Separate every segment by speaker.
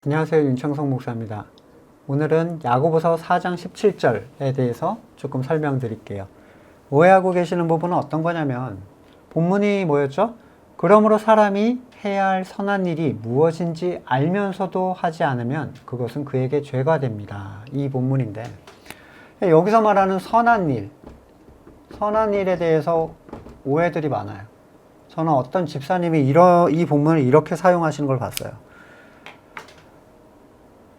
Speaker 1: 안녕하세요. 윤창성 목사입니다. 오늘은 야고보서 4장 17절에 대해서 조금 설명드릴게요. 오해하고 계시는 부분은 어떤 거냐면 본문이 뭐였죠? 그러므로 사람이 해야 할 선한 일이 무엇인지 알면서도 하지 않으면 그것은 그에게 죄가 됩니다. 이 본문인데 여기서 말하는 선한 일에 대해서 오해들이 많아요. 저는 어떤 집사님이 이 본문을 이렇게 사용하시는 걸 봤어요.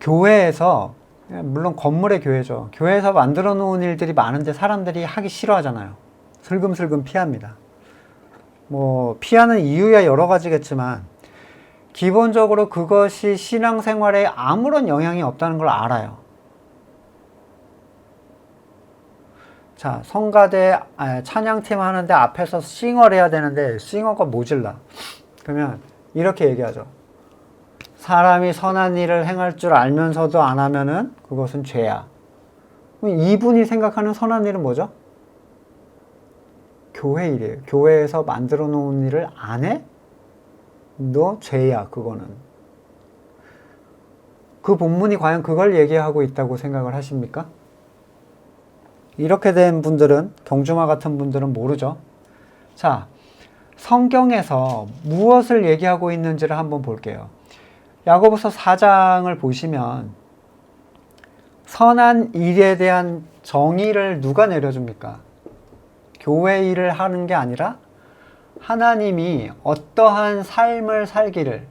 Speaker 1: 교회에서, 물론 건물의 교회죠. 교회에서 만들어 놓은 일들이 많은데 사람들이 하기 싫어하잖아요. 슬금슬금 피합니다. 피하는 이유야 여러 가지겠지만, 기본적으로 그것이 신앙생활에 아무런 영향이 없다는 걸 알아요. 자, 성가대, 찬양팀 하는데 앞에서 싱어를 해야 되는데, 싱어가 모질라. 그러면 이렇게 얘기하죠. 사람이 선한 일을 행할 줄 알면서도 안 하면은 그것은 죄야. 이분이 생각하는 선한 일은 뭐죠? 교회 일이에요. 교회에서 만들어 놓은 일을 안 해? 너 죄야, 그거는. 그 본문이 과연 그걸 얘기하고 있다고 생각을 하십니까? 이렇게 된 분들은, 경주마 같은 분들은 모르죠. 자, 성경에서 무엇을 얘기하고 있는지를 한번 볼게요. 야고보서 4장을 보시면 선한 일에 대한 정의를 누가 내려줍니까? 교회 일을 하는 게 아니라 하나님이 어떠한 삶을 살기를,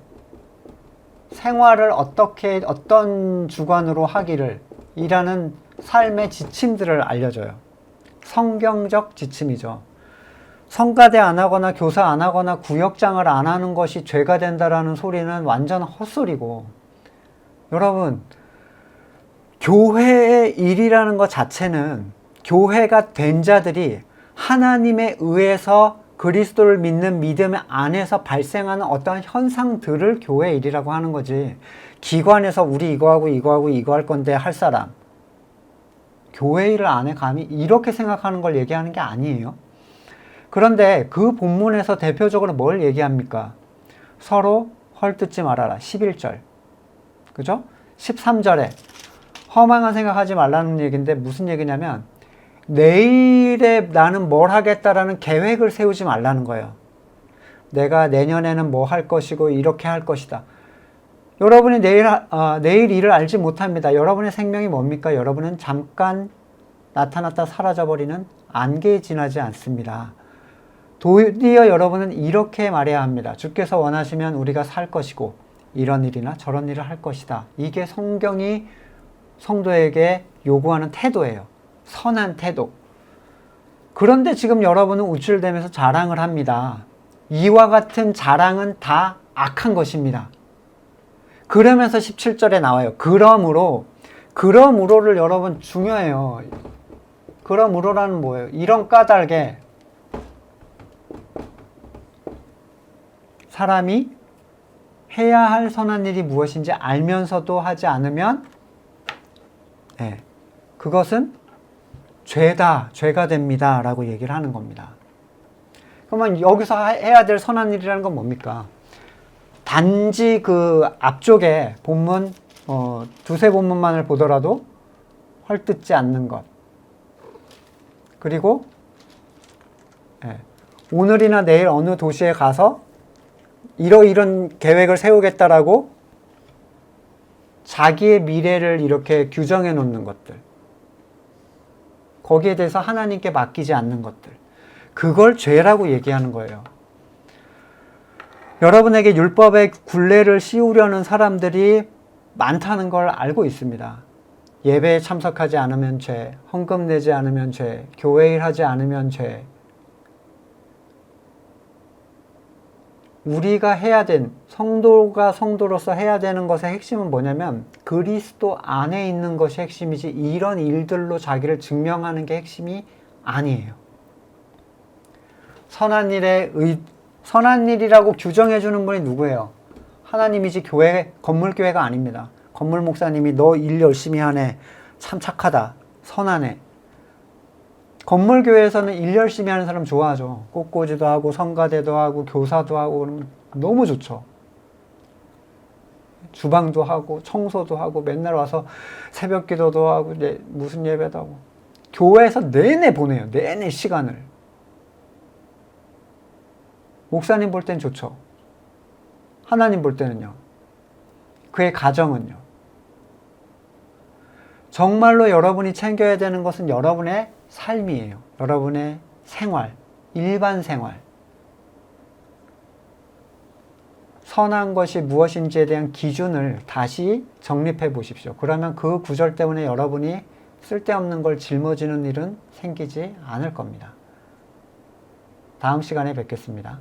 Speaker 1: 생활을 어떤 주관으로 하기를 이라는 삶의 지침들을 알려줘요. 성경적 지침이죠. 성가대 안 하거나 교사 안 하거나 구역장을 안 하는 것이 죄가 된다라는 소리는 완전 헛소리고, 여러분, 교회의 일이라는 것 자체는 교회가 된 자들이 하나님에 의해서 그리스도를 믿는 믿음 안에서 발생하는 어떠한 현상들을 교회의 일이라고 하는 거지, 기관에서 우리 이거 하고 이거 할 건데 할 사람, 교회 일을 안 해 감히 이렇게 생각하는 걸 얘기하는 게 아니에요. 그런데 그 본문에서 대표적으로 뭘 얘기합니까? 서로 헐뜯지 말아라. 11절. 그죠? 13절에 허망한 생각하지 말라는 얘기인데 무슨 얘기냐면 내일에 나는 뭘 하겠다라는 계획을 세우지 말라는 거예요. 내가 내년에는 뭐 할 것이고 이렇게 할 것이다. 여러분이 내일 일을 알지 못합니다. 여러분의 생명이 뭡니까? 여러분은 잠깐 나타났다 사라져버리는 안개에 지나지 않습니다. 도리어 여러분은 이렇게 말해야 합니다. 주께서 원하시면 우리가 살 것이고 이런 일이나 저런 일을 할 것이다. 이게 성경이 성도에게 요구하는 태도예요. 선한 태도. 그런데 지금 여러분은 우쭐대면서 자랑을 합니다. 이와 같은 자랑은 다 악한 것입니다. 그러면서 17절에 나와요. 그러므로를 여러분 중요해요. 그러므로라는 뭐예요? 이런 까닭에 사람이 해야 할 선한 일이 무엇인지 알면서도 하지 않으면 그것은 죄가 됩니다 라고 얘기를 하는 겁니다. 그러면 여기서 해야 될 선한 일이라는 건 뭡니까? 단지 그 앞쪽에 본문 두세 본문만을 보더라도 헐뜯지 않는 것, 그리고 오늘이나 내일 어느 도시에 가서 이런 계획을 세우겠다라고 자기의 미래를 이렇게 규정해 놓는 것들, 거기에 대해서 하나님께 맡기지 않는 것들, 그걸 죄라고 얘기하는 거예요. 여러분에게 율법의 굴레를 씌우려는 사람들이 많다는 걸 알고 있습니다. 예배에 참석하지 않으면 죄, 헌금 내지 않으면 죄, 교회 일 하지 않으면 죄. 우리가 해야 된, 성도가 성도로서 해야 되는 것의 핵심은 뭐냐면 그리스도 안에 있는 것이 핵심이지 이런 일들로 자기를 증명하는 게 핵심이 아니에요. 선한 일이라고 규정해 주는 분이 누구예요? 하나님이지 건물교회가 아닙니다. 건물 목사님이 너 일 열심히 하네, 참 착하다, 선하네. 건물교회에서는 일 열심히 하는 사람 좋아하죠. 꽃꽂이도 하고 성가대도 하고 교사도 하고 그러면 너무 좋죠. 주방도 하고 청소도 하고 맨날 와서 새벽 기도도 하고 무슨 예배도 하고 교회에서 내내 보내요. 내내 시간을. 목사님 볼 땐 좋죠. 하나님 볼 때는요. 그의 가정은요. 정말로 여러분이 챙겨야 되는 것은 여러분의 삶이에요. 여러분의 생활, 일반 생활. 선한 것이 무엇인지에 대한 기준을 다시 정립해 보십시오. 그러면 그 구절 때문에 여러분이 쓸데없는 걸 짊어지는 일은 생기지 않을 겁니다. 다음 시간에 뵙겠습니다.